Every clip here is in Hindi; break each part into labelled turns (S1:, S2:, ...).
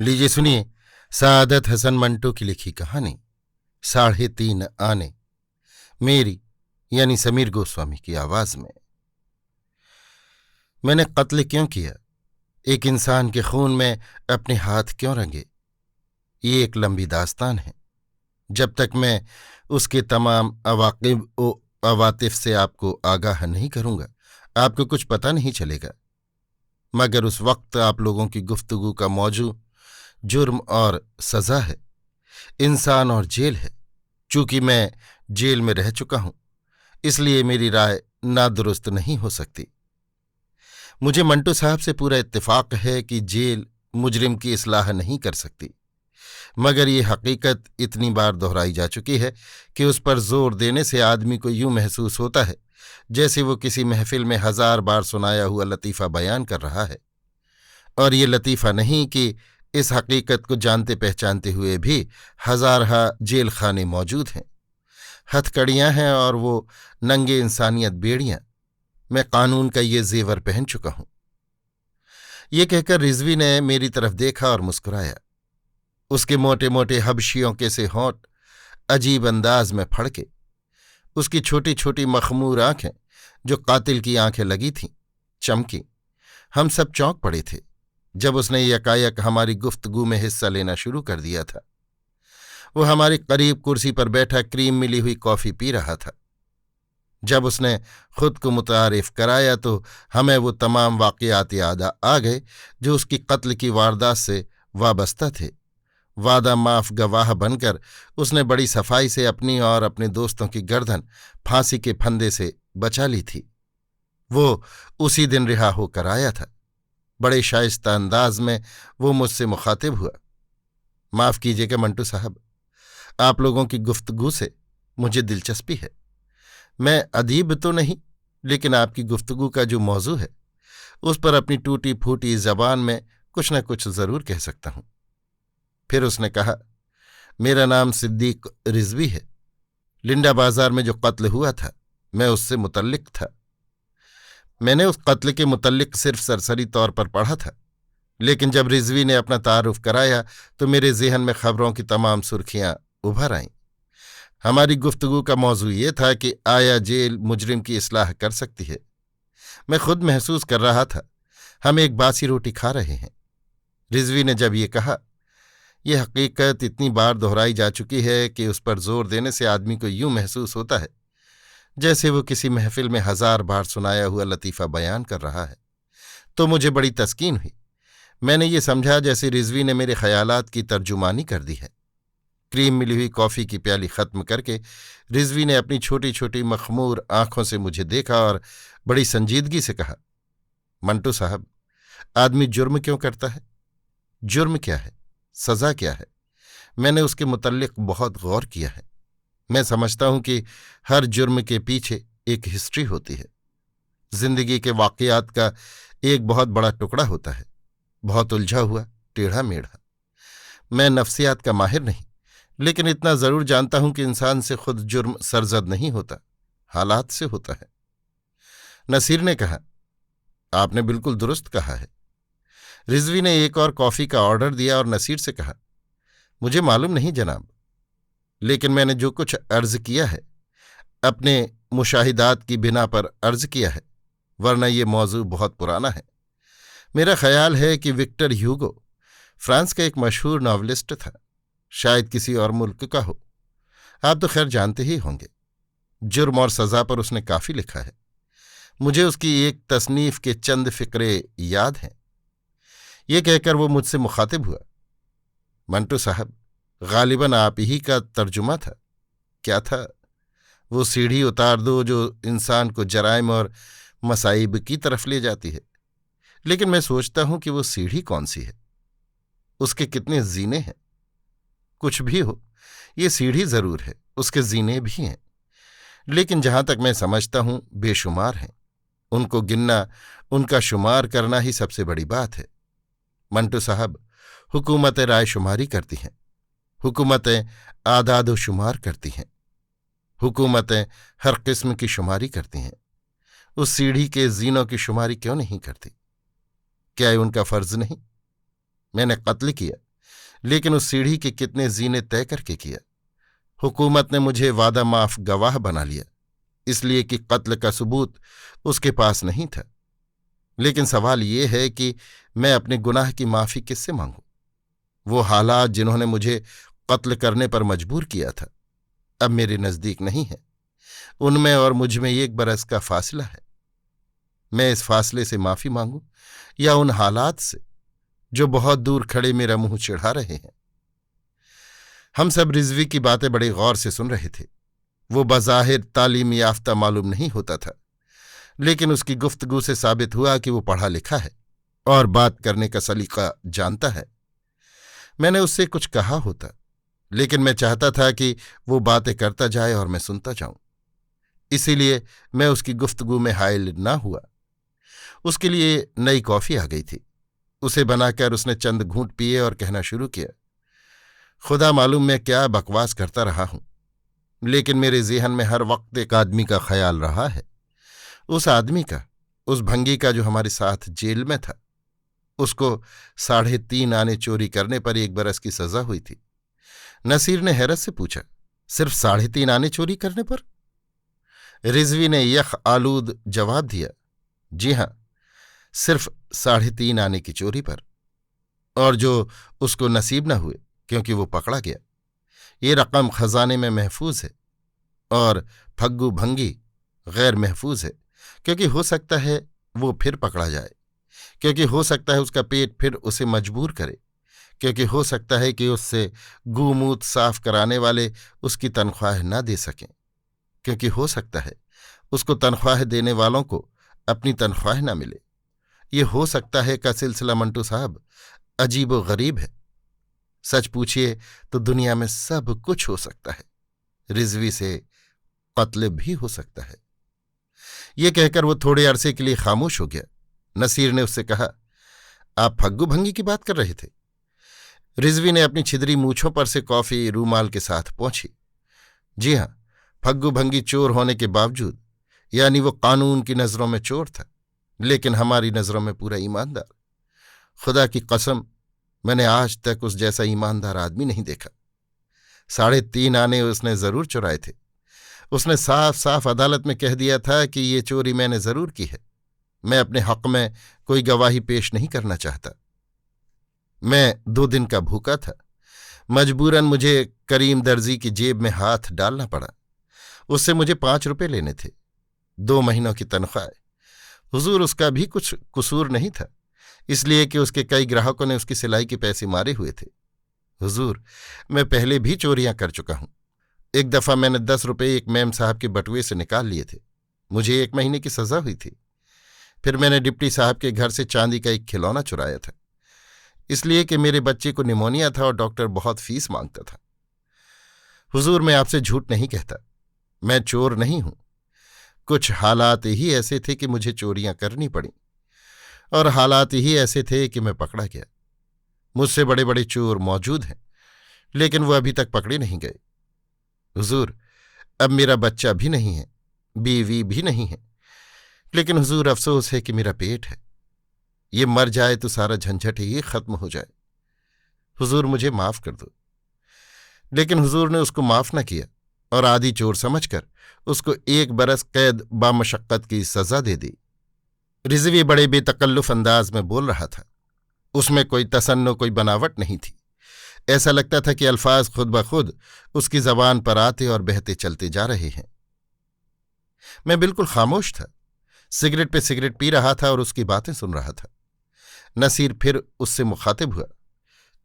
S1: लीजिए सुनिए सादत हसन मंटो की लिखी कहानी 3.5 आने, मेरी यानी समीर गोस्वामी की आवाज में। मैंने कत्ल क्यों किया, एक इंसान के खून में अपने हाथ क्यों रंगे, ये एक लंबी दास्तान है। जब तक मैं उसके तमाम अवाकिब व अवातिफ से आपको आगाह नहीं करूंगा, आपको कुछ पता नहीं चलेगा। मगर उस वक्त आप लोगों की गुफ्तगू का मौजू जुर्म और सजा है, इंसान और जेल है। चूंकि मैं जेल में रह चुका हूं, इसलिए मेरी राय नादुरुस्त नहीं हो सकती। मुझे मंटू साहब से पूरा इत्तेफाक है कि जेल मुजरिम की इस्लाह नहीं कर सकती, मगर ये हकीकत इतनी बार दोहराई जा चुकी है कि उस पर जोर देने से आदमी को यूं महसूस होता है जैसे वो किसी महफिल में 1000 बार सुनाया हुआ लतीफ़ा बयान कर रहा है। और ये लतीफ़ा नहीं कि इस हकीकत को जानते पहचानते हुए भी हजारहा जेल खाने मौजूद हैं, हथकड़ियां हैं और वो नंगे इंसानियत बेड़ियां। मैं कानून का ये जेवर पहन चुका हूं। ये कहकर रिजवी ने मेरी तरफ देखा और मुस्कुराया। उसके मोटे मोटे हबशियों के से होंठ अजीब अंदाज में फड़के, उसकी छोटी छोटी मखमूर आंखें जो कातिल की आंखें लगी थीं चमकी। हम सब चौंक पड़े थे जब उसने यकायक हमारी गुफ्तगू में हिस्सा लेना शुरू कर दिया था। वो हमारी करीब कुर्सी पर बैठा क्रीम मिली हुई कॉफी पी रहा था। जब उसने खुद को मुतारिफ कराया तो हमें वो तमाम वाक़यात याद आ गए जो उसकी कत्ल की वारदात से वाबस्ता थे। वादा माफ गवाह बनकर उसने बड़ी सफाई से अपनी और अपने दोस्तों की गर्दन फांसी के फंदे से बचा ली थी। वो उसी दिन रिहा होकर आया था। बड़े शाइस्ता अंदाज में वो मुझसे मुखातिब हुआ। माफ कीजिएगा मंटू साहब, आप लोगों की गुफ्तगू से मुझे दिलचस्पी है। मैं अदीब तो नहीं, लेकिन आपकी गुफ्तगू का जो मौजू है उस पर अपनी टूटी फूटी जबान में कुछ न कुछ जरूर कह सकता हूं। फिर उसने कहा, मेरा नाम सिद्दीक रिजवी है। लिंडा बाजार में जो कत्ल हुआ था मैं उससे मुतल्लिक था। मैंने उस कत्ल के मुतल्लिक सिर्फ सरसरी तौर पर पढ़ा था, लेकिन जब रिजवी ने अपना तारुफ कराया तो मेरे ज़हन में खबरों की तमाम सुर्खियां उभर आईं। हमारी गुफ्तगू का मौजू ये था कि आया जेल मुजरिम की इस्लाह कर सकती है। मैं खुद महसूस कर रहा था हम एक बासी रोटी खा रहे हैं। रिजवी ने जब ये कहा, यह हकीकत इतनी बार दोहराई जा चुकी है कि उस पर जोर देने से आदमी को यूं महसूस होता है जैसे वो किसी महफिल में 1000 बार सुनाया हुआ लतीफ़ा बयान कर रहा है, तो मुझे बड़ी तस्कीन हुई। मैंने ये समझा जैसे रिजवी ने मेरे ख्यालात की तर्जुमानी कर दी है। क्रीम मिली हुई कॉफ़ी की प्याली ख़त्म करके रिजवी ने अपनी छोटी छोटी मखमूर आंखों से मुझे देखा और बड़ी संजीदगी से कहा, मंटू साहब, आदमी जुर्म क्यों करता है? जुर्म क्या है, सज़ा क्या है? मैंने उसके मुतल्लिक बहुत गौर किया है। मैं समझता हूं कि हर जुर्म के पीछे एक हिस्ट्री होती है। जिंदगी के वाक़यात का एक बहुत बड़ा टुकड़ा होता है, बहुत उलझा हुआ, टेढ़ा मेढ़ा। मैं नफ्सियात का माहिर नहीं, लेकिन इतना जरूर जानता हूं कि इंसान से खुद जुर्म सरजद नहीं होता, हालात से होता है। नसीर ने कहा, आपने बिल्कुल दुरुस्त कहा है। रिजवी ने एक और कॉफ़ी का ऑर्डर दिया और नसीर से कहा, मुझे मालूम नहीं जनाब, लेकिन मैंने जो कुछ अर्ज किया है अपने मुशाहिदात की बिना पर अर्ज किया है, वरना ये मौजू बहुत पुराना है। मेरा ख्याल है कि विक्टर ह्यूगो फ्रांस का एक मशहूर नॉवलिस्ट था, शायद किसी और मुल्क का हो। आप तो खैर जानते ही होंगे। जुर्म और सज़ा पर उसने काफ़ी लिखा है। मुझे उसकी एक तसनीफ के चंद फिक्रे याद हैं। ये कहकर वो मुझसे मुखातिब हुआ, मंटू साहब, गालिबन आप ही का तर्जुमा था। क्या था? वो सीढ़ी उतार दो जो इंसान को जराइम और मसाइब की तरफ ले जाती है। लेकिन मैं सोचता हूं कि वो सीढ़ी कौन सी है, उसके कितने जीने हैं। कुछ भी हो, ये सीढ़ी जरूर है, उसके जीने भी हैं, लेकिन जहां तक मैं समझता हूं बेशुमार हैं। उनको गिनना, उनका शुमार करना ही सबसे बड़ी बात है। मंटू साहब, हुकूमतें रायशुमारी करती हैं, हुकूमतें आदाद शुमार करती हैं, हुकूमतें हर किस्म की शुमारी करती हैं। उस सीढ़ी के जीनों की शुमारी क्यों नहीं करती? क्या ये उनका फर्ज नहीं? मैंने कत्ल किया, लेकिन उस सीढ़ी के कितने जीने तय करके किया। हुकूमत ने मुझे वादा माफ गवाह बना लिया, इसलिए कि कत्ल का सबूत उसके पास नहीं था। लेकिन सवाल ये है कि मैं अपने गुनाह की माफी किससे मांगूं? वो हालात जिन्होंने मुझे कत्ल करने पर मजबूर किया था अब मेरे नजदीक नहीं है। उनमें और मुझ में 1 बरस का फासला है। मैं इस फासले से माफी मांगूं या उन हालात से जो बहुत दूर खड़े मेरा मुंह चिढ़ा रहे हैं? हम सब रिजवी की बातें बड़े गौर से सुन रहे थे। वो बज़ाहिर तालीम याफ्ता मालूम नहीं होता था, लेकिन उसकी गुफ्तगू से साबित हुआ कि वो पढ़ा लिखा है और बात करने का सलीका जानता है। मैंने उससे कुछ कहा होता, लेकिन मैं चाहता था कि वो बातें करता जाए और मैं सुनता जाऊं। इसीलिए मैं उसकी गुफ्तगू में हायल ना हुआ। उसके लिए नई कॉफी आ गई थी। उसे बनाकर उसने चंद घूंट पिए और कहना शुरू किया, खुदा मालूम मैं क्या बकवास करता रहा हूं, लेकिन मेरे ज़हन में हर वक्त एक आदमी का ख्याल रहा है। उस आदमी का, उस भंगी का जो हमारे साथ जेल में था। उसको 3.5 आने चोरी करने पर 1 बरस की सजा हुई थी। नसीर ने हैरत से पूछा, सिर्फ 3.5 आने चोरी करने पर? रिजवी ने यख आलूद जवाब दिया, जी हां, सिर्फ 3.5 आने की चोरी पर, और जो उसको नसीब न हुए क्योंकि वो पकड़ा गया। ये रकम खजाने में महफूज है और फग्गू भंगी गैर महफूज है, क्योंकि हो सकता है वो फिर पकड़ा जाए, क्योंकि हो सकता है उसका पेट फिर उसे मजबूर करे, क्योंकि हो सकता है कि उससे गूमूत साफ कराने वाले उसकी तनख्वाह न दे सकें, क्योंकि हो सकता है उसको तनख्वाह देने वालों को अपनी तनख्वाह न मिले। ये हो सकता है का सिलसिला मंटू साहब अजीब व गरीब है। सच पूछिए तो दुनिया में सब कुछ हो सकता है, रिजवी से कत्ल भी हो सकता है। ये कहकर वो थोड़े अरसे के लिए खामोश हो गया। नसीर ने उससे कहा, आप फग्गू भंगी की बात कर रहे थे? रिजवी ने अपनी छिदरी मूछों पर से कॉफी रूमाल के साथ पोंछी। जी हां, फग्गू भंगी चोर होने के बावजूद, यानी वो कानून की नजरों में चोर था, लेकिन हमारी नजरों में पूरा ईमानदार। खुदा की कसम, मैंने आज तक उस जैसा ईमानदार आदमी नहीं देखा। 3.5 आने उसने जरूर चुराए थे। उसने साफ साफ अदालत में कह दिया था कि ये चोरी मैंने जरूर की है। मैं अपने हक में कोई गवाही पेश नहीं करना चाहता। मैं 2 दिन का भूखा था। मजबूरन मुझे करीम दर्जी की जेब में हाथ डालना पड़ा। उससे मुझे 5 रुपए लेने थे, 2 महीनों की तनख्वाह। हुजूर, उसका भी कुछ कसूर नहीं था, इसलिए कि उसके कई ग्राहकों ने उसकी सिलाई के पैसे मारे हुए थे। हुजूर, मैं पहले भी चोरियां कर चुका हूं। एक दफा मैंने 10 रुपये एक मेम साहब के बटुए से निकाल लिए थे। मुझे 1 महीने की सजा हुई थी। फिर मैंने डिप्टी साहब के घर से चांदी का एक खिलौना चुराया था, इसलिए कि मेरे बच्चे को निमोनिया था और डॉक्टर बहुत फीस मांगता था। हुजूर, मैं आपसे झूठ नहीं कहता, मैं चोर नहीं हूं। कुछ हालात ही ऐसे थे कि मुझे चोरियां करनी पड़ी, और हालात ही ऐसे थे कि मैं पकड़ा गया। मुझसे बड़े बड़े चोर मौजूद हैं, लेकिन वो अभी तक पकड़े नहीं गए। हुजूर, अब मेरा बच्चा भी नहीं है, बीवी भी नहीं है, लेकिन हुजूर अफसोस है कि मेरा पेट है। ये मर जाए तो सारा झंझट ही खत्म हो जाए। हुजूर, मुझे माफ कर दो। लेकिन हुजूर ने उसको माफ न किया और आदि चोर समझकर उसको 1 बरस कैद बामशक्कत की सजा दे दी। रिजवी बड़े बेतकल्लुफ अंदाज में बोल रहा था। उसमें कोई तसन्नो, कोई बनावट नहीं थी। ऐसा लगता था कि अल्फाज खुद ब खुद उसकी जबान पर आते और बहते चलते जा रहे हैं। मैं बिल्कुल खामोश था, सिगरेट पे सिगरेट पी रहा था और उसकी बातें सुन रहा था। नसीर फिर उससे मुखातिब हुआ,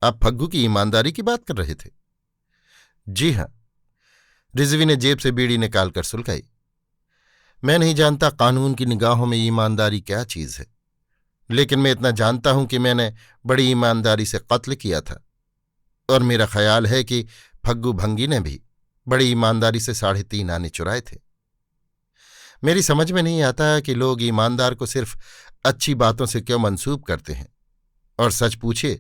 S1: आप फग्गू की ईमानदारी की बात कर रहे थे? जी हां। रिजवी ने जेब से बीड़ी निकालकर सुलगाई। मैं नहीं जानता कानून की निगाहों में ईमानदारी क्या चीज है, लेकिन मैं इतना जानता हूं कि मैंने बड़ी ईमानदारी से कत्ल किया था, और मेरा ख्याल है कि फग्गू भंगी ने भी बड़ी ईमानदारी से 3.5 आने चुराए थे। मेरी समझ में नहीं आता कि लोग ईमानदार को सिर्फ अच्छी बातों से क्यों मंसूब करते हैं, और सच पूछे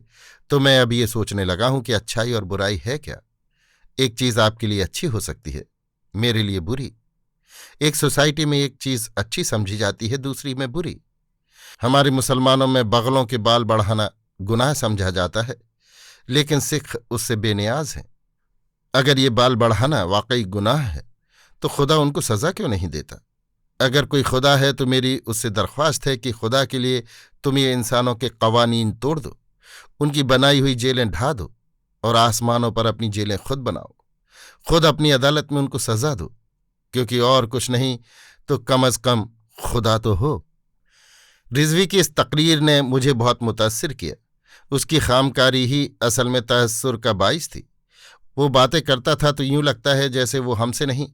S1: तो मैं अब ये सोचने लगा हूं कि अच्छाई और बुराई है क्या। एक चीज आपके लिए अच्छी हो सकती है, मेरे लिए बुरी। एक सोसाइटी में एक चीज अच्छी समझी जाती है, दूसरी में बुरी। हमारे मुसलमानों में बगलों के बाल बढ़ाना गुनाह समझा जाता है, लेकिन सिख उससे बेनियाज हैं। अगर ये बाल बढ़ाना वाकई गुनाह है तो खुदा उनको सजा क्यों नहीं देता? अगर कोई खुदा है तो मेरी उससे दरख्वास्त है कि खुदा के लिए तुम ये इंसानों के कवानीन तोड़ दो, उनकी बनाई हुई जेलें ढा दो और आसमानों पर अपनी जेलें खुद बनाओ। खुद अपनी अदालत में उनको सजा दो, क्योंकि और कुछ नहीं तो कम अज कम खुदा तो हो। रिजवी की इस तकरीर ने मुझे बहुत मुतासिर किया। उसकी खामकारी ही असल में तअस्सुर का बाइस थी। वो बातें करता था तो यूं लगता है जैसे वो हमसे नहीं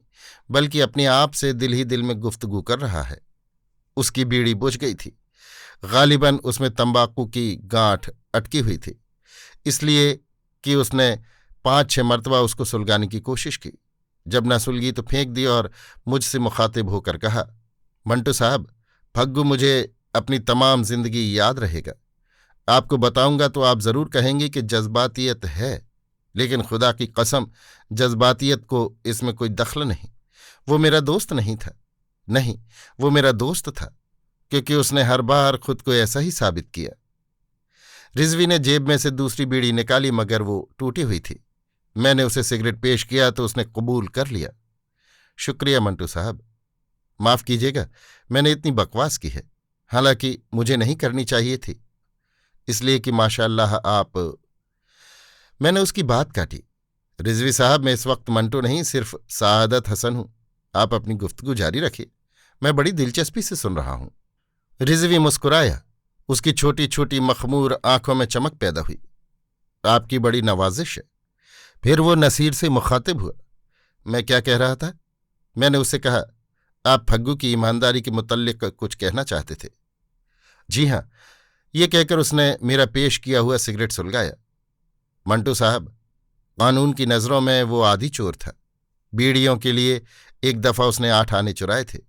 S1: बल्कि अपने आप से दिल ही दिल में गुफ्तगू कर रहा है। उसकी बीड़ी बुझ गई थी। गालिबन उसमें तंबाकू की गांठ अटकी हुई थी, इसलिए कि उसने 5-6 मरतबा उसको सुलगाने की कोशिश की। जब न सुलगी तो फेंक दी और मुझसे मुखातिब होकर कहा, मंटू साहब, फग्गू मुझे अपनी तमाम जिंदगी याद रहेगा। आपको बताऊंगा तो आप जरूर कहेंगे कि जज्बातियत है, लेकिन खुदा की कसम जज्बातियत को इसमें कोई दखल नहीं। वो मेरा दोस्त नहीं था। नहीं, वो मेरा दोस्त था, क्योंकि उसने हर बार खुद को ऐसा ही साबित किया। रिजवी ने जेब में से दूसरी बीड़ी निकाली, मगर वो टूटी हुई थी। मैंने उसे सिगरेट पेश किया तो उसने कबूल कर लिया। शुक्रिया मंटू साहब, माफ कीजिएगा मैंने इतनी बकवास की है, हालांकि मुझे नहीं करनी चाहिए थी, इसलिए कि माशाअल्लाह आप। मैंने उसकी बात काटी। रिजवी साहब, मैं इस वक्त मंटू नहीं, सिर्फ सादत हसन हूं। आप अपनी गुफ्तगू जारी रखिए, मैं बड़ी दिलचस्पी से सुन रहा हूं। रिजवी मुस्कुराया। उसकी छोटी छोटी मखमूर आंखों में चमक पैदा हुई। आपकी बड़ी नवाजिश है। फिर वो नसीर से मुखातिब हुआ। मैं क्या कह रहा था? मैंने उससे कहा, आप फग्गू की ईमानदारी के मुतल्लिक कुछ कहना चाहते थे। जी हां, ये कहकर उसने मेरा पेश किया हुआ सिगरेट सुलगाया। मंटू साहब, कानून की नज़रों में वो आधी चोर था। बीड़ियों के लिए एक दफ़ा उसने 8 आने चुराए थे।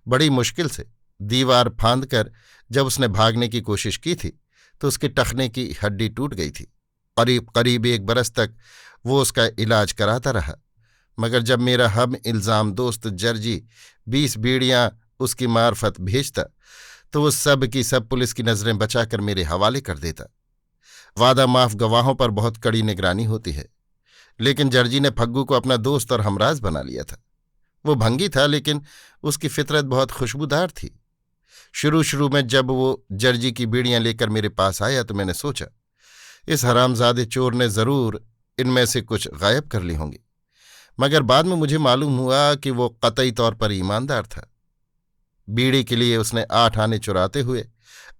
S1: बड़ी मुश्किल से दीवार फांद कर जब उसने भागने की कोशिश की थी तो उसके टखने की हड्डी टूट गई थी। करीब करीब 1 बरस तक वो उसका इलाज कराता रहा, मगर जब मेरा हम इल्ज़ाम दोस्त जर्जी 20 बीड़ियां उसकी मार्फत भेजता तो वो सब की सब पुलिस की नज़रें बचाकर मेरे हवाले कर देता। वादा माफ गवाहों पर बहुत कड़ी निगरानी होती है, लेकिन जर्जी ने फग्गू को अपना दोस्त और हमराज बना लिया था। वो भंगी था, लेकिन उसकी फितरत बहुत खुशबूदार थी। शुरू शुरू में जब वो जर्जी की बीड़ियां लेकर मेरे पास आया तो मैंने सोचा, इस हरामजादे चोर ने जरूर इनमें से कुछ गायब कर ली होंगी, मगर बाद में मुझे मालूम हुआ कि वो कतई तौर पर ईमानदार था। बीड़ी के लिए उसने 8 आने चुराते हुए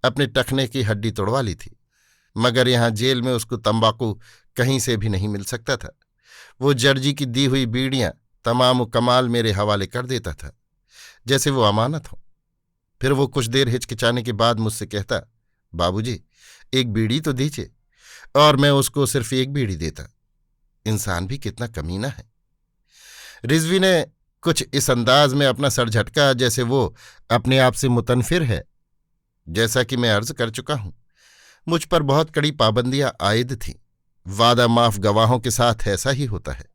S1: अपने टखने की हड्डी तोड़वा ली थी, मगर यहां जेल में उसको तंबाकू कहीं से भी नहीं मिल सकता था। वो जर्जी की दी हुई बीड़ियां तमाम कमाल मेरे हवाले कर देता था, जैसे वो अमानत हो। फिर वो कुछ देर हिचकिचाने के बाद मुझसे कहता, बाबूजी, एक बीड़ी तो दीजिए, और मैं उसको सिर्फ 1 बीड़ी देता। इंसान भी कितना कमीना है। रिजवी ने कुछ इस अंदाज में अपना सर झटका जैसे वो अपने आप से मुतनफिर है। जैसा कि मैं अर्ज कर चुका हूं, मुझ पर बहुत कड़ी पाबंदियां आयद थीं। वादा माफ गवाहों के साथ ऐसा ही होता है।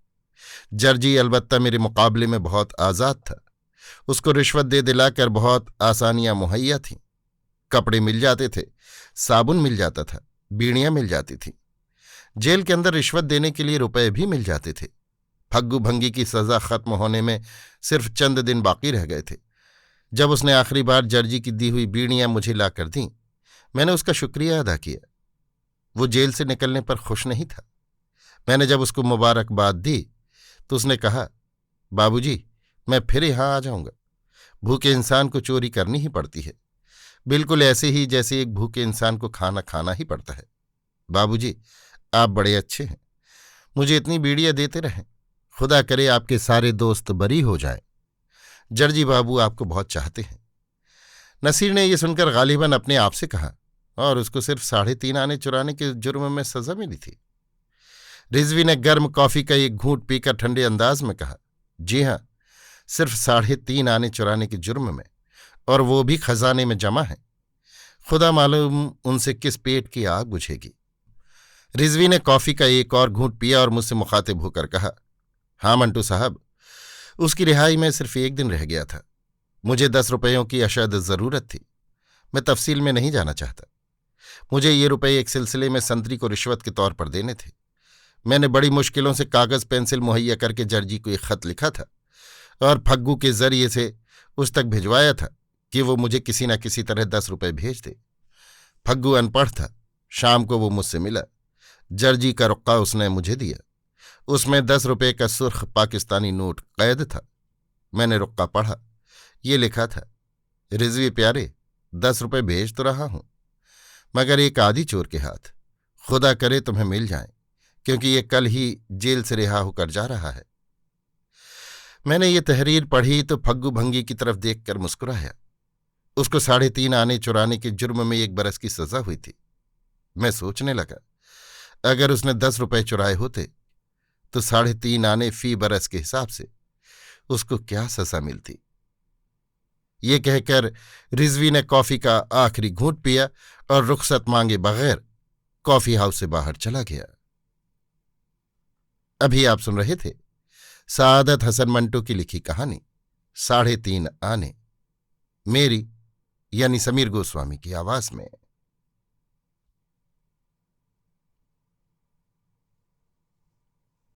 S1: जर्जी अलबत्ता मेरे मुकाबले में बहुत आज़ाद था। उसको रिश्वत दे दिलाकर बहुत आसानियां मुहैया थीं। कपड़े मिल जाते थे, साबुन मिल जाता था, बीड़ियां मिल जाती थीं। जेल के अंदर रिश्वत देने के लिए रुपए भी मिल जाते थे। फग्गू भंगी की सजा खत्म होने में सिर्फ चंद दिन बाकी रह गए थे। जब उसने आखिरी बार जर्जी की दी हुई बीड़ियां मुझे लाकर दीं, मैंने उसका शुक्रिया अदा किया। वो जेल से निकलने पर खुश नहीं था। मैंने जब उसको मुबारकबाद दी तो उसने कहा, बाबूजी, मैं फिर यहां आ जाऊंगा। भूखे इंसान को चोरी करनी ही पड़ती है, बिल्कुल ऐसे ही जैसे एक भूखे इंसान को खाना खाना ही पड़ता है। बाबूजी, आप बड़े अच्छे हैं, मुझे इतनी बीड़ियां देते रहें। खुदा करे आपके सारे दोस्त बरी हो जाएं। जर्जी बाबू आपको बहुत चाहते हैं। नसीर ने यह सुनकर गालिबन अपने आप से कहा, और उसको सिर्फ 3.5 आने चुराने के जुर्म में सजा मिली थी। रिजवी ने गर्म कॉफी का एक घूंट पीकर ठंडे अंदाज में कहा, जी हां, सिर्फ 3.5 आने चुराने के जुर्म में, और वो भी खजाने में जमा है। खुदा मालूम उनसे किस पेट की आग बुझेगी। रिजवी ने कॉफी का एक और घूंट पिया और मुझसे मुखातिब होकर कहा, हाँ मंटू साहब, उसकी रिहाई में सिर्फ 1 दिन रह गया था। मुझे 10 रुपयों की अशद जरूरत थी। मैं तफसील में नहीं जाना चाहता। मुझे ये रुपये एक सिलसिले में संतरी को रिश्वत के तौर पर देने थे। मैंने बड़ी मुश्किलों से कागज पेंसिल मुहैया करके जर्जी को एक खत लिखा था और फग्गू के जरिए से उस तक भिजवाया था कि वो मुझे किसी न किसी तरह 10 रुपये भेज दे। फग्गू अनपढ़ था। शाम को वो मुझसे मिला। जर्जी का रुक्का उसने मुझे दिया। उसमें 10 रुपये का सुर्ख पाकिस्तानी नोट कैद था। मैंने रुक्का पढ़ा। ये लिखा था, रिजवी प्यारे, 10 रुपये भेज तो रहा हूं, मगर एक आदि चोर के हाथ। खुदा करे तुम्हें मिल जाएं, क्योंकि ये कल ही जेल से रिहा होकर जा रहा है। मैंने ये तहरीर पढ़ी तो फग्गू भंगी की तरफ देखकर मुस्कुराया। उसको 3.5 आने चुराने के जुर्म में 1 बरस की सजा हुई थी। मैं सोचने लगा, अगर उसने 10 रुपये चुराए होते तो 3.5 आने फी बरस के हिसाब से उसको क्या सजा मिलती। ये कहकर रिजवी ने कॉफी का आखिरी घूंट पिया और रुखसत मांगे बगैर कॉफी हाउस से बाहर चला गया। अभी आप सुन रहे थे सआदत हसन मंटो की लिखी कहानी 3.5 आने, मेरी यानी समीर गोस्वामी की आवाज में।